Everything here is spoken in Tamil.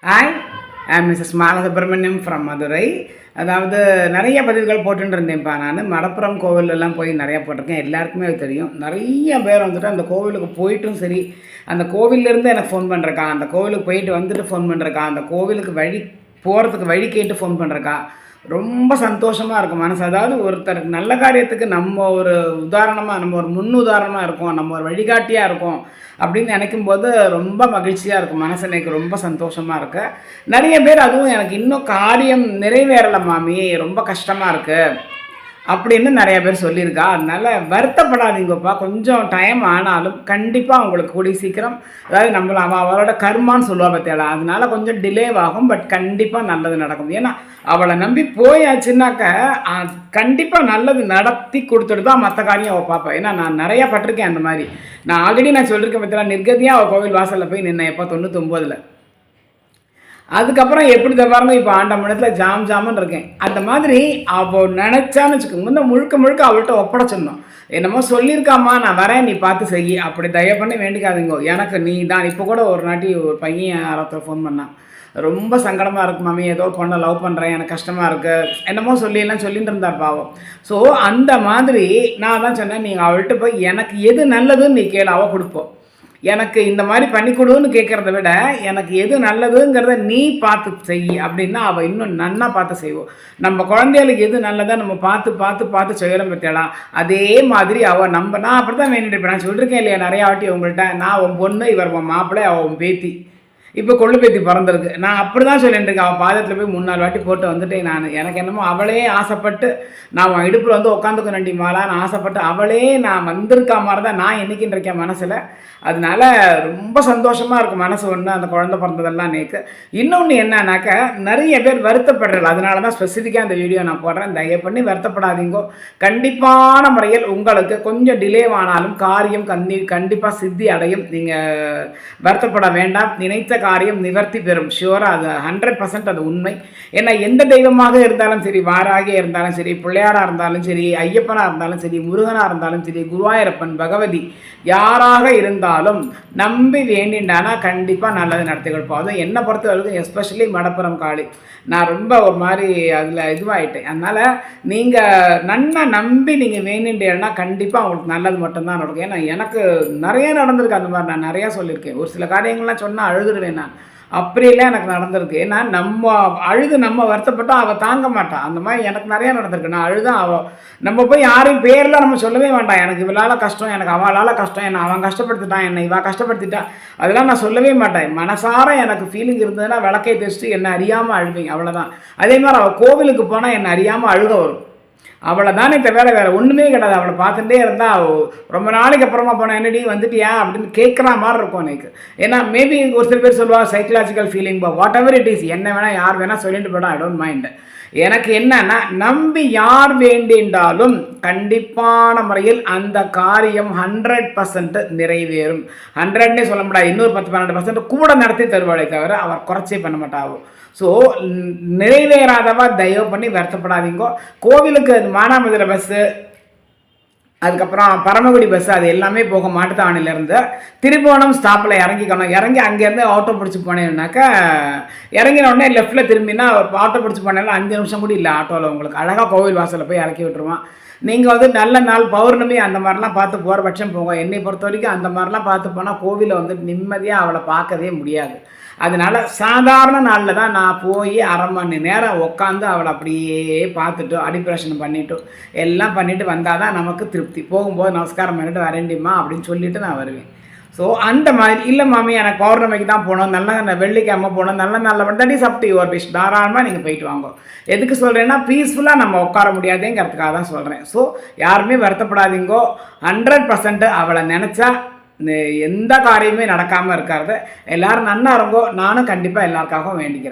Hi, I'm Mrs Malasubramaniam from Madurai. அதாவது நிறைய பதிவுகள் போட்டுருந்தேன்ப்பா. நான் மடப்புறம் கோவிலெல்லாம் போய் நிறையா போட்டிருக்கேன். எல்லாருக்குமே அது தெரியும். நிறைய பேர் வந்துட்டு அந்த கோவிலுக்கு போயிட்டும் சரி, அந்த கோவிலேருந்து எனக்கு ஃபோன் பண்ணுறக்கா, அந்த கோவிலுக்கு போயிட்டு வந்துட்டு ஃபோன் பண்ணுறக்கா, அந்த கோவிலுக்கு போகிறதுக்கு வழி கேட்டு ஃபோன் பண்ணுறக்கா, ரொம்ப சந்தோஷமாக இருக்கும் மனசு. அதாவது ஒருத்தருக்கு நல்ல காரியத்துக்கு நம்ம ஒரு உதாரணமாக, நம்ம ஒரு முன் உதாரணமாக இருக்கோம், நம்ம ஒரு வழிகாட்டியாக இருக்கோம் அப்படின்னு நினைக்கும்போது ரொம்ப மகிழ்ச்சியாக இருக்கும் மனசு. எனக்கு ரொம்ப சந்தோஷமாக இருக்கு. நிறைய பேர் அதுவும் எனக்கு இன்னும் காரியம் நிறைவேறலை மாமி, ரொம்ப கஷ்டமாக இருக்குது அப்படின்னு நிறைய பேர் சொல்லியிருக்கா. அதனால் வருத்தப்படாதீங்கப்பா. கொஞ்சம் டைம் ஆனாலும் கண்டிப்பாக உங்களுக்கு கூடிய சீக்கிரம், அதாவது அவளோட கர்மான்னு சொல்லுவா பற்றியாளா, அதனால கொஞ்சம் டிலேவாகும். பட் கண்டிப்பாக நல்லது நடக்கும். ஏன்னா அவளை நம்பி போயாச்சுன்னாக்க கண்டிப்பாக நல்லது நடத்தி கொடுத்துட்டு தான் மற்ற காரியம் அவள் பார்ப்பேன். ஏன்னா நான் நிறையா பட்டிருக்கேன் அந்த மாதிரி. நான் ஆல்ரெடி சொல்லியிருக்கேன் பற்றியா, நிர்கதியாக அவள் கோவில் வாசலில் போய் நின்னேன் எப்போ 99. அதுக்கப்புறம் எப்படி பாருங்க, இப்போ ஆண்டமனத்தில் ஜாமுன்னு இருக்கேன். அந்த மாதிரி அவள் நினச்சான்னு வச்சுக்கோங்க, முழுக்க முழுக்க அவள்கிட்ட ஒப்படைச்சிடணும். என்னமோ சொல்லியிருக்காம்மா நான் வரேன், நீ பார்த்து செய், அப்படி தயவு பண்ணி வேண்டிக்காதீங்கோ. எனக்கு நீ தான். இப்போ கூட ஒரு ஒரு பையன் யாராவது ஃபோன் பண்ணான், ரொம்ப சங்கடமாக இருக்கு மாமி, ஏதோ பொண்ணை லவ் பண்ணுறேன், எனக்கு கஷ்டமாக இருக்குது, என்னமோ எல்லாம் சொல்லிட்டு இருந்தார் பாவம். ஸோ அந்த மாதிரி நான் தான் சொன்னேன், நீங்கள் அவள்கிட்ட போய் எனக்கு எது நல்லதுன்னு நீ கேளு, அவள் கொடுப்போம். எனக்கு இந்த மாதிரி பண்ணி கொடுன்னு கேட்குறத விட எனக்கு எது நல்லதுங்கிறத நீ பார்த்து செய் அப்படின்னா அவள் இன்னும் நன்னா பார்த்து செய்வோம். நம்ம குழந்தைகளுக்கு எது நல்லதா நம்ம பார்த்து பார்த்து பார்த்து செய்யலாம் பற்றியலாம். அதே மாதிரி அவள் நான் அப்படி தான் வேண்டிட்டு இருப்பேன். நான் சொல்லியிருக்கேன் இல்லையா நிறையா வாட்டி உங்கள்கிட்ட, நான் உன் பொண்ணு, இவர் உன் மாப்பிள்ளை, அவள் உன் பேத்தி, இப்போ கொள்ளு பேத்தி பிறந்திருக்கு. நான் அப்படி தான் சொல்லிட்டு இருக்கேன். அவள் பாதத்தில் போய் 3-4 வாட்டி போட்டு வந்துட்டேன் நான். எனக்கு என்னமோ அவளே ஆசைப்பட்டு, நான் அவன் இடுப்பில் வந்து உட்காந்துக்க நண்டி மாலான்னு ஆசைப்பட்டு அவளே நான் வந்திருக்கா மாதிரி தான் நான் என்னைக்குன்னு இருக்கேன் மனசில். அதனால ரொம்ப சந்தோஷமாக இருக்கும் மனசு. ஒன்று அந்த குழந்தை பிறந்ததெல்லாம் நேக்கு. இன்னொன்று என்னன்னாக்க, நிறைய பேர் வருத்தப்படுறது. அதனால தான் ஸ்பெசிஃபிக்காக அந்த வீடியோ நான் போடுறேன். தயவு பண்ணி வருத்தப்படாதீங்கோ. கண்டிப்பான முறையில் உங்களுக்கு கொஞ்சம் டிலே ஆனாலும் காரியம் கண்டிப்பாக சித்தி அடையும். நீங்கள் வருத்தப்பட வேண்டாம். நினைத்த காரியம் நிவர்த்தி பெறும். ஷியோராக அது 100% அது உண்மை. ஏன்னா எந்த தெய்வமாக இருந்தாலும் சரி, வாராகியாக இருந்தாலும் சரி, பிள்ளையாராக இருந்தாலும் சரி, ஐயப்பனாக இருந்தாலும் சரி, முருகனாக இருந்தாலும் சரி, குருவாயூரப்பன், பகவதி, யாராக இருந்தாலும் நம்பி வேண்டிண்டானா கண்டிப்பாக நல்லது நடத்தி கொடுப்போம். அதுவும் என்னை பொறுத்த வரைக்கும் எஸ்பெஷலி மடப்புறம் காளி, நான் ரொம்ப ஒரு மாதிரி அதில் இதுவாகிட்டேன். அதனால் நீங்கள் நன்னா நம்பி நீங்கள் வேண்டிண்டேன்னா கண்டிப்பாக உங்களுக்கு நல்லது மட்டும்தான் நடக்கும். ஏன்னா எனக்கு நிறைய நடந்திருக்கு அந்த மாதிரி. நான் நிறையா சொல்லியிருக்கேன். ஒரு சில காரியங்கள்லாம் சொன்னால் அழுதுடுவேன் நான். அப்படியெல்லாம் எனக்கு நடந்திருக்கு. ஏன்னா நம்ம அழுது நம்ம வருத்தப்பட்டால் அவள் தாங்க மாட்டான். அந்த மாதிரி எனக்கு நிறையா நடந்திருக்கு. நான் அழுதான் நம்ம போய் யாரையும் பேரெலாம் நம்ம சொல்லவே வேண்டாம். எனக்கு இவளால் கஷ்டம், எனக்கு அவளால் கஷ்டம், என்னை அவன் கஷ்டப்படுத்திட்டான், என்னை இவள் கஷ்டப்படுத்திட்டான், அதெல்லாம் நான் சொல்லவே மாட்டேன். மனசார எனக்கு ஃபீலிங் இருந்ததுன்னா விளக்கை தெரிச்சுட்டு என்னை அறியாமல் அழுவீங்க, அவ்வளோதான். அதே மாதிரி அவள் கோவிலுக்கு போனால் என்னை அறியாமல் அழுக வரும். அவளை தானே வேறு ஒன்றுமே கிடையாது. அவளை பார்த்துட்டே இருந்தால் ரொம்ப நாளைக்கு அப்புறமா போனால் என்னடி வந்துட்டியா அப்படின்னு கேட்குற மாதிரி இருக்கும் எனக்கு. ஏன்னா மேபி ஒரு சில பேர் சொல்லுவாள் psychological feeling, what ever it is, என்ன வேணால் யார் வேணால் சொல்லிட்டு போய்டும், ஐ டோன்ட் மைண்ட். எனக்கு என்னன்னா, நம்பி யார் வேண்டின்றாலும் கண்டிப்பான முறையில் அந்த காரியம் 100% நிறைவேறும். 100ன்னே சொல்ல முடியாது, இன்னொரு 10-12% கூட நடத்தி தருவாளே தவிர அவர் குறைச்சே பண்ண மாட்டாவும். ஸோ நிறைவேறாதவா தயவு பண்ணி வருத்தப்படாதீங்கோ. கோவிலுக்கு மானாமதுரை பஸ்ஸு, அதுக்கப்புறம் பரமக்குடி பஸ், அது எல்லாமே போக மாட்டுத்தாவணிலேருந்து திருப்போணம் ஸ்டாப்பில் இறங்கிக்கணும். இறங்கி அங்கேருந்து ஆட்டோ பிடிச்சி போனேன்னாக்கா, இறங்கினோடனே லெஃப்ட்டில் திரும்பினா ஆட்டோ பிடிச்சி போனேன்னா 5 நிமிஷம் கூட இல்லை ஆட்டோவில் உங்களுக்கு அழகாக கோவில் வாசலில் போய் இறக்கி விட்டுருவான். நீங்கள் வந்து நல்ல நாள் பௌர்ணமி அந்த மாதிரிலாம் பார்த்து போகிற பட்சம் போங்க. என்னை பொறுத்த வரைக்கும் அந்த மாதிரிலாம் பார்த்து போனால் கோவிலை வந்து நிம்மதியாக அவளை பார்க்கவே முடியாது. அதனால் சாதாரண நாளில் தான் நான் போய் 1/2 மணி நேரம் உட்காந்து அவளை அப்படியே பார்த்துட்டு அடிப்ரேஷன் பண்ணிவிட்டு எல்லாம் பண்ணிவிட்டு வந்தால் தான் நமக்கு திருப்தி. போகும்போது நமஸ்காரம் பண்ணிவிட்டு வரேண்டிம்மா அப்படின்னு சொல்லிவிட்டு நான் வருவேன். ஸோ அந்த மாதிரி இல்லை மாமி, எனக்கு பௌர்ணமிக்கு தான் போகணும், நல்ல வெள்ளிக்கிழமை போகணும், நல்ல நாளில் that is up to your wish. தாராளமாக நீங்கள் போயிட்டு வாங்க. எதுக்கு சொல்கிறேன்னா, பீஸ்ஃபுல்லாக நம்ம உட்கார முடியாதுங்கிறதுக்காக தான் சொல்கிறேன். ஸோ யாருமே வருத்தப்படாதீங்கோ. 100% அவளை நினச்சா எந்த காரியமே நடக்காமல் இருக்காது. எல்லோரும் நன்னா இருங்கோ. நானும் கண்டிப்பாக எல்லாருக்காகவும் வேண்டிக்கிறேன்.